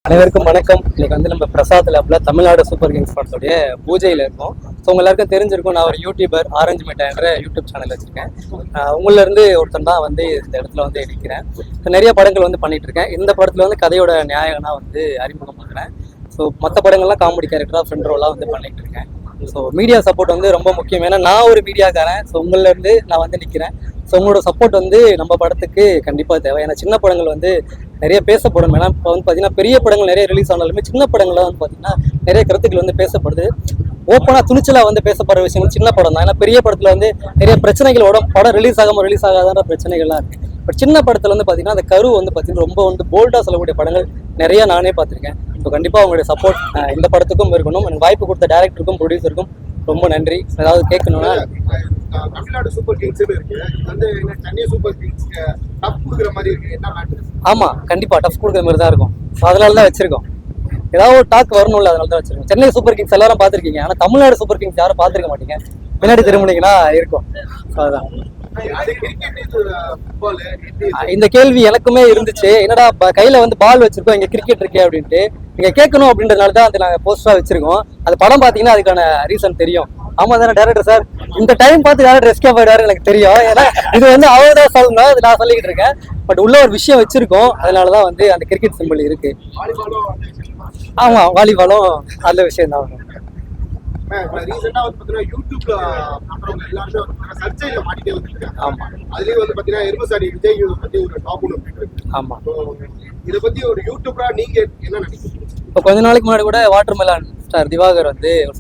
அனைவருக்கும் வணக்கம். இன்னைக்கு வந்து நம்ம பிரசாத் லேப்ல தமிழ்நாடு சூப்பர் கிங்ஸ் படத்துடைய பூஜையில் இருக்கோம். ஸோ உங்க எல்லாருக்கும் தெரிஞ்சிருக்கும், நான் ஒரு யூடியூபர் ஆரஞ்சு மிட்டாய்ன்ற யூடியூப் சேனல் வச்சிருக்கேன். உங்கள இருந்து ஒருத்தன் தான் வந்து இந்த இடத்துல வந்து இருக்கிறேன். நிறைய படங்கள் வந்து பண்ணிட்டு இருக்கேன். இந்த படத்துல வந்து கதையோட நியாயம்னா வந்து அறிமுகம் பண்ணுறேன். ஸோ மற்ற படங்கள்லாம் காமெடி கேரக்டராக ஃப்ரெண்ட் ரோலாக வந்து பண்ணிட்டு இருக்கேன். ஸோ மீடியா சப்போர்ட் வந்து ரொம்ப முக்கியம். ஏன்னா நான் ஒரு மீடியாக்காரன். ஸோ உங்களிலேருந்து நான் வந்து நிற்கிறேன். ஸோ உங்களோட சப்போர்ட் வந்து நம்ம படத்துக்கு கண்டிப்பாக தேவை. ஏன்னா சின்ன படங்கள் வந்து நிறைய பேசப்படும். ஏன்னா இப்போ வந்து பார்த்தீங்கன்னா பெரிய படங்கள் நிறைய ரிலீஸ் ஆனாலுமே சின்ன படங்கள்லாம் வந்து பார்த்தீங்கன்னா நிறைய கருத்துக்கள் வந்து பேசப்படுது. ஓப்பனாக துணிச்சலாக வந்து பேசப்படுற விஷயங்கள் சின்ன படம் தான். ஏன்னா பெரிய படத்தில் வந்து நிறைய பிரச்சனைகளோட படம் ரிலீஸ் ஆகாதான்ற பிரச்சனைகள்லாம் இருக்குது. பட் சின்ன படத்தில் வந்து பார்த்தீங்கன்னா அந்த கரு வந்து பார்த்தீங்கன்னா ரொம்ப வந்து போல்டாக சொல்லக்கூடிய படங்கள் நிறைய நானே பார்த்துருக்கேன். ஸோ கண்டிப்பாக அவங்களுடைய சப்போர்ட் இந்த படத்துக்கும் இருக்கணும். எனக்கு வாய்ப்பு கொடுத்த டேரக்டருக்கும் ப்ரொடியூசருக்கும் ரொம்ப நன்றி. ஏதாவது கேட்கணும்னா, தமிழ்நாடு சூப்பர் கிங்ஸ் இருக்கு, வந்து சென்னை சூப்பர் கிங்ஸ் டஃப் கொடுக்குற மாதிரி இருக்கு, என்ன மேட்டர்? ஆமா, கண்டிப்பா டஃப் கொடுக்குற மாதிரி தான் இருக்கும். அதனால தான் வச்சிருக்கோம். ஏதாவது ஒரு டாக் வரணும்ல, அதனால தான் வச்சிருக்கோம். சென்னை சூப்பர் கிங்ஸ் எல்லாரும் பார்த்துருக்கீங்க, ஆனா தமிழ்நாடு சூப்பர் கிங்ஸ் யாரும் பார்த்துருக்க மாட்டீங்க. பின்னாடி திரும்பினீங்கன்னா இருக்கும். அதுதான் இந்த கேள்வி எனக்குமே இருந்துச்சு. என்னடா கையில வந்து பால் வச்சிருக்கோம், இங்க கிரிக்கெட் இருக்கே அப்படின்ட்டு நீங்க கேட்கணும் அப்படின்றதுனால தான் அது நாங்க போஸ்டரா வச்சிருக்கோம். அது படம் பாத்தீங்கன்னா அதுக்கான ரீசன் தெரியும். ஆமா தானே டேரக்டர் சார், இந்த டைம் பார்த்து டேரக்டர் எஸ்கேப் ஆயிடுவாரு எனக்கு தெரியும். ஏன்னா இது வந்து அவர் தான் சொல்லணும், அது நான் சொல்லிக்கிட்டு இருக்கேன். பட் உள்ள ஒரு விஷயம் வச்சிருக்கோம், அதனாலதான் வந்து அந்த கிரிக்கெட் சிம்பிள் இருக்கு. ஆமா, வாலிபாலும் அந்த விஷயம் தான். ரீசெண்டா வந்து பாத்தீங்கன்னா யூடியூப்ல பண்றவங்க எல்லாருமே வந்து சர்ச்சையில மாட்டிட்டே வந்துருக்காங்க. ஆமா, அதுலயே வந்து பாத்தீங்கன்னா எருமசாடி விஜய் பத்தி ஒரு டாப் ஒன்று இருக்கு. ஆமா, இத பத்தி ஒரு யூடியூபரா நீங்க என்ன நினைக்கிறீங்க? இப்போ கொஞ்ச நாளைக்கு முன்னாடி கூட வாட்டர்மெலான் ஸ்டார் திவாகர் வந்து ஒரு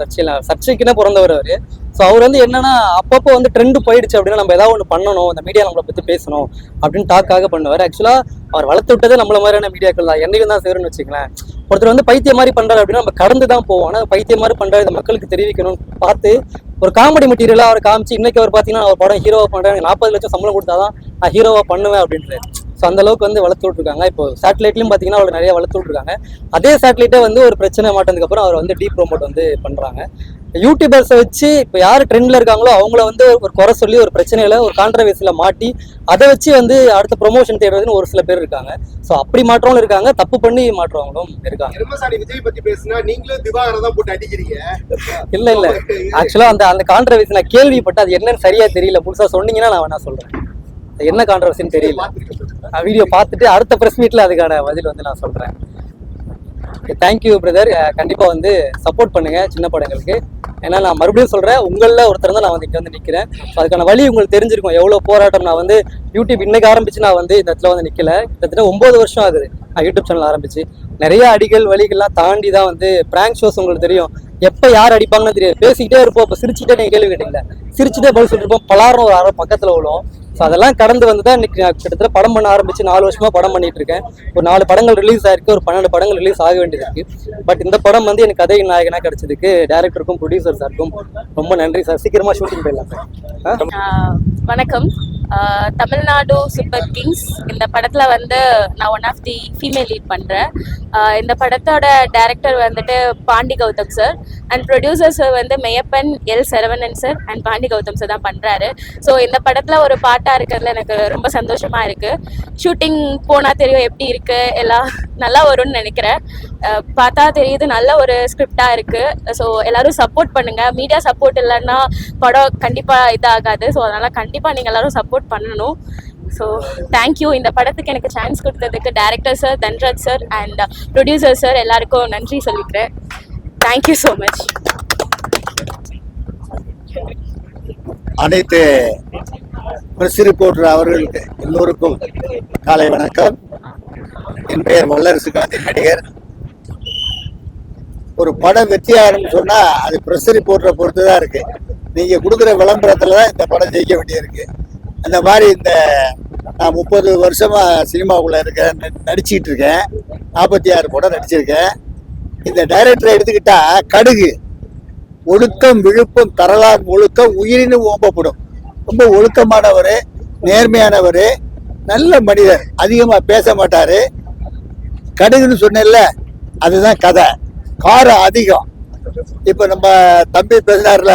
சர்ச்சைக்குன்னு பிறந்தவர் அவரு. ஸோ அவர் வந்து என்னன்னா அப்பப்போ வந்து ட்ரெண்ட் போயிடுச்சு அப்படின்னா நம்ம ஏதாவது ஒன்று பண்ணணும், இந்த மீடியா நம்மளை பற்றி பேசணும் அப்படின்னு டாக்காக பண்ணுவார். ஆக்சுவலாக அவர் வளர்த்து விட்டதே நம்மள மாதிரியான மீடியாக்கள் தான். என்னைக்கும் தான் சேரும்னு வச்சுக்கலாம். ஒருத்தர் வந்து பைத்தியம் மாதிரி பண்றாரு அப்படின்னா நம்ம கடந்து தான் போவோம். ஆனால் பைத்தியம் மாதிரி பண்றாரு, இதை மக்களுக்கு தெரிவிக்கணும்னு பார்த்து ஒரு காமெடி மெட்டீரியலாக அவர் காமிச்சு இன்னைக்கு அவர் பார்த்தீங்கன்னா அவர் படம் ஹீரோவா பண்றாங்க, 40 லட்சம் சம்பளம் கொடுத்தாதான் நான் ஹீரோவா பண்ணுவேன் அப்படின்ட்டு. ஸோ அந்த அளவுக்கு வந்து வளர்த்து விட்டுருக்காங்க. இப்போ சேட்டலைட்லையும் பார்த்தீங்கன்னா அவர் நிறைய வளர்த்து விட்டுருக்காங்க. அதே சேட்டலைட்டே வந்து ஒரு பிரச்சனை மாட்டதுக்கு அப்புறம் அவர் வந்து டீப் ப்ரோமோட் வந்து பண்றாங்க. யூடியூபர்ஸை வச்சு இப்போ யார் ட்ரெண்ட்ல இருக்காங்களோ அவங்கள வந்து ஒரு குறை சொல்லி ஒரு பிரச்சனையில ஒரு கான்ட்ரவர்சியில மாட்டி அதை வச்சு வந்து அடுத்த ப்ரொமோஷன் தேடுறதுன்னு ஒரு சில பேர் இருக்காங்க. ஸோ அப்படி மாற்றவங்களும் இருக்காங்க, தப்பு பண்ணி மாற்றவங்களும் இருக்காங்க. விஜய் பத்தி பேசினா நீங்களும் திவாகரை தான் போட்டு அடிக்கிறீங்க. இல்ல ஆக்சுவலா அந்த கான்ட்ரவர்சி நான் கேள்விப்பட்டு அது என்னன்னு சரியா தெரியல. புதுசா சொன்னீங்கன்னா நான் வேணா சொல்றேன். என்ன கான்ட்ரவர்சின்னு தெரியல. நான் வீடியோ பார்த்துட்டு அடுத்த ப்ரெஸ் மீட்ல அதுக்கான பதில் வந்து நான் சொல்றேன். Thank you brother. கண்டிப்பா வந்து சப்போர்ட் பண்ணுங்க சின்ன படங்களுக்கு. ஏன்னா நான் மறுபடியும் சொல்றேன், உங்களில் ஒருத்தர் தான் நான் வந்து இங்கே வந்து நிற்கிறேன். ஸோ அதுக்கான வழி உங்களுக்கு தெரிஞ்சிருக்கும். எவ்வளோ போராட்டம். நான் வந்து யூடியூப் இன்னைக்கு ஆரம்பிச்சு நான் வந்து இந்த இடத்துல வந்து நிற்கல. கிட்டத்தட்ட 9 வருஷம் ஆகுது நான் யூடியூப் சேனல் ஆரம்பிச்சு. நிறைய அடிகள் வழிகள்லாம் தாண்டி தான் வந்து பிராங்க் ஷோஸ் உங்களுக்கு தெரியும், எப்போ யார் அடிப்பாங்கன்னு தெரியாது. பேசிக்கிட்டே இருப்போம், இப்போ சிரிச்சுட்டே நீங்கள் கேள்வி கேட்டீங்களா, சிரிச்சுட்டே பதில் சொல்லிருப்போம், பலாரம் ஒரு அரை பக்கத்தில் விழும். ஸோ அதெல்லாம் கடந்து வந்து தான் இன்னைக்கு கிட்டத்தட்ட படம் பண்ண ஆரம்பிச்சு 4 வருஷமா படம் பண்ணிட்டு இருக்கேன். ஒரு 4 படங்கள் ரிலீஸ் ஆயிருக்கு, ஒரு 12 படங்கள் ரிலீஸ் ஆக வேண்டியது இருக்கு. பட் இந்த படம் வந்து எனக்கு கதை நாயகனா கிடைச்சதுக்கு டேரக்டருக்கும் ப்ரொடியூசர் சாருக்கும் ரொம்ப நன்றி சார். சீக்கிரமா ஷூட்டிங் போயிடலாம். வணக்கம். தமிழ்நாடு சூப்பர் கிங்ஸ் இந்த படத்துல வந்து நான் one of the female lead பண்றேன். இந்த படத்தோட டைரக்டர் வந்துட்டு Pandi Gautham sir and producer sir வந்து Meiyappan L Saravanan sir and Pandi Gautham sir தான் பண்றாரு. ஸோ இந்த படத்துல ஒரு பாட்டா இருக்கிறதுல எனக்கு ரொம்ப சந்தோஷமா இருக்கு. ஷூட்டிங் போனா தெரியும் எப்படி இருக்கு, எல்லாம் நல்லா வரும்னு நினைக்கிறேன். பார்த்தா தெரியுது நல்ல ஒரு ஸ்கிரிப்டா இருக்கு. ஸோ எல்லாரும் சப்போர்ட் பண்ணுங்க. மீடியா சப்போர்ட் இல்லைன்னா படம் கண்டிப்பா இதாகாது. ஸோ அதனால கண்டிப்பா நீங்க எல்லாரும் சப்போர்ட் பண்ணணும். So thank you. இந்த படத்துக்கு எனக்கு சான்ஸ் கொடுத்ததுக்கு director sir, Dhanraj sir and producer sir எல்லாருக்கும் நன்றி சொல்லிக்கிறேன். Thank you so much. அனைத்து பிரஸ் ரிப்போர்ட்டர் அவர்களுக்கு எல்லோருக்கும் காலை வணக்கம். என் பெயர் வல்லரசு காந்தி, நடிகர். ஒரு படம் வெற்றியாகணும்னு சொன்னா அது பிரஸ் ரிப்போர்ட்டரை பொறுத்து தான் இருக்கு. நீங்க கொடுக்குற விளம்பரத்துல தான் இந்த படம் ஜெயிக்க வேண்டியிருக்கு. அந்த மாதிரி இந்த நான் 30 வருஷமா சினிமாவுக்குள்ள இருக்கேன், நடிச்சுக்கிட்டு இருக்கேன். 46 படம் நடிச்சிருக்கேன். இந்த டைரக்டரை எடுத்துக்கிட்டா கடுகு, ஒழுக்கம் விழுப்பம் தரலாம் ஒழுக்கம் உயிரினும் ஓம்பப்படும். ரொம்ப ஒழுக்கமானவர், நேர்மையானவர், நல்ல மனிதர், அதிகமா பேச மாட்டாரு. கடுகுன்னு சொன்னேன்ல, அதுதான் கதை. காரம் அதிகம். இப்ப நம்ம தம்பி பேசினார்ல,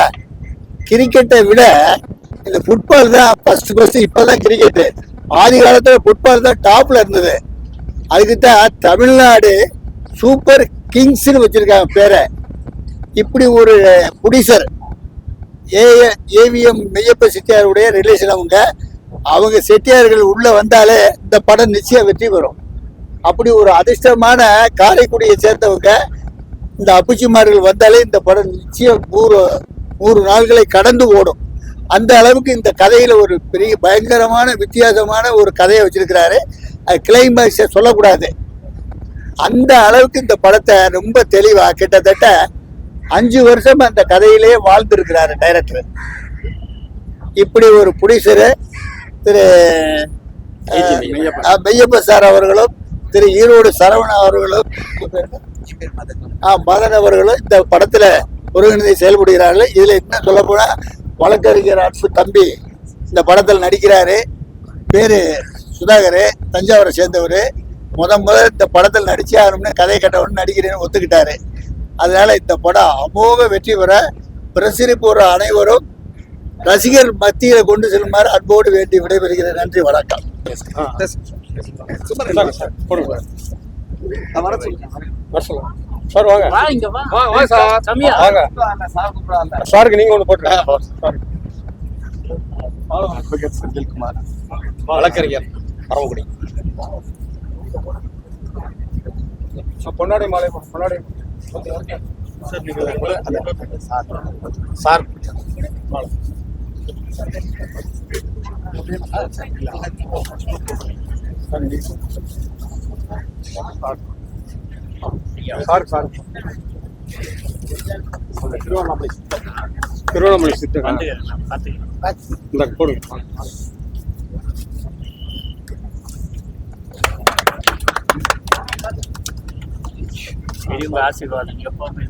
கிரிக்கெட்டை விட இந்த ஃபுட்பால் தான் ஃபர்ஸ்ட். இப்பதான் கிரிக்கெட்டு. ஆதி காலத்துல ஃபுட்பால் தான் டாப்ல இருந்தது. அதுக்கு தான் தமிழ்நாடு சூப்பர் கிங்ஸ்னு வச்சிருக்காங்க பேரை. இப்படி ஒரு புடிசர் ஏவிஎம் மெய்யப்ப செட்டியாருடைய ரிலேஷன். அவங்க செட்டியார்கள் உள்ள வந்தாலே இந்த படம் நிச்சயம் வெற்றி பெறும். அப்படி ஒரு அதிர்ஷ்டமான காரைக்குடியை சேர்ந்தவங்க இந்த அப்புச்சிமார்கள் வந்தாலே இந்த படம் நிச்சயம் 100 நாள்களை கடந்து ஓடும். அந்த அளவுக்கு இந்த கதையில ஒரு பெரிய பயங்கரமான வித்தியாசமான ஒரு கதையை வச்சிருக்கிறாரு. அது கிளைமேக்ஸை சொல்லக்கூடாது. அந்த அளவுக்கு இந்த படத்தை ரொம்ப தெளிவா கிட்டத்தட்ட 5 வருஷம் அந்த கதையிலேயே வாழ்ந்திருக்கிறாரு டைரக்டர். இப்படி ஒரு புடிசரு திரு மெய்யப்ப சார் அவர்களும், திரு ஈரோடு சரவணன் அவர்களும், மதன் அவர்களும் இந்த படத்துல ஒருங்கிணைந்து செயல்படுகிறார்கள். இதுல என்ன சொல்ல போனா, வழக்கறிஞர் அன்பு தம்பி இந்த படத்தில் நடிக்கிறாரு. பேரு சுதாகர், தஞ்சாவூரை சேர்ந்தவர். முதல் இந்த படத்தில் நடிச்சே ஆகணும்னு கதை கட்டவன்னு நடிக்கிறேன்னு ஒத்துக்கிட்டாரு. அதனால இந்த படம் அமோக வெற்றி பெற பிரசிரிப்பு அனைவரும் ரசிகர் மத்தியில கொண்டு செல்லுமாறு அன்போடு வேண்டி விடைபெறுகிறேன். நன்றி, வணக்கம். சார் வாங்க சாருக்கு நீங்க ஒண்ணு போட்டுருங்க. செந்தில்குமார், வழக்கறிஞர் பரமக்குடி. பொன்னாடி மாலை பொன்னாடி சார் சார் சார் திருவண்ணாமலை சித்தர் இந்த போடுங்க. ஆசீர்வாதம் எப்பவுமே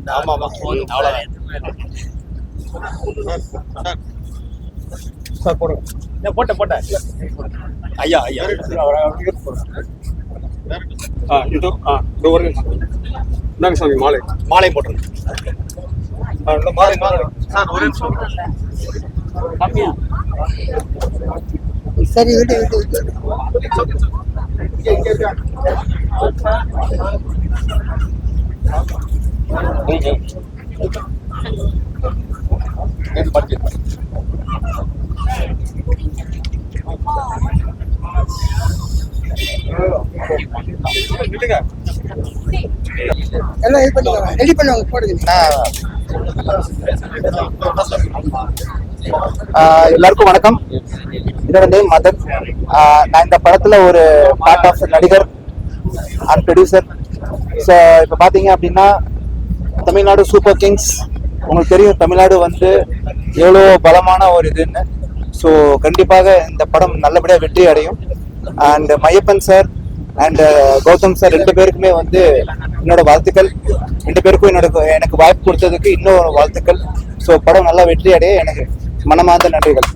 சார் போடுங்க. போட்டேன் ஐயா ஐயா இது ஒரு இந்தாங்க சாமி மாலை போட்டுருங்க. மாலை சார் ஒரு நிமிஷம். சரி, விட்டு எல்லாம் இது பண்ணுவாங்க, ரெடி பண்ணுவாங்க, போடுங்க. எல்லாருக்கும் வணக்கம். என்னோட நேம் மதன். நான் இந்த படத்துல ஒரு பார்ட் ஆஃப் நடிகர் அண்ட் ப்ரொடியூசர். ஸோ இப்போ பார்த்தீங்க அப்படின்னா தமிழ்நாடு சூப்பர் கிங்ஸ், உங்களுக்கு தெரியும் தமிழ்நாடு வந்து எவ்வளோ பலமான ஒரு இதுன்னு. ஸோ கண்டிப்பாக இந்த படம் நல்லபடியாக வெற்றி அடையும். And Maiyappan sir and Gautham sir 2 பேருக்குமே வந்து என்னோட வாழ்த்துக்கள். 2 பேருக்கும் எனக்கு வாய்ப்பு கொடுத்ததுக்கு இன்னும் வாழ்த்துக்கள். ஸோ படம் நல்லா வெற்றி அடைய எனக்கு மனமார்ந்த நன்றிகள்.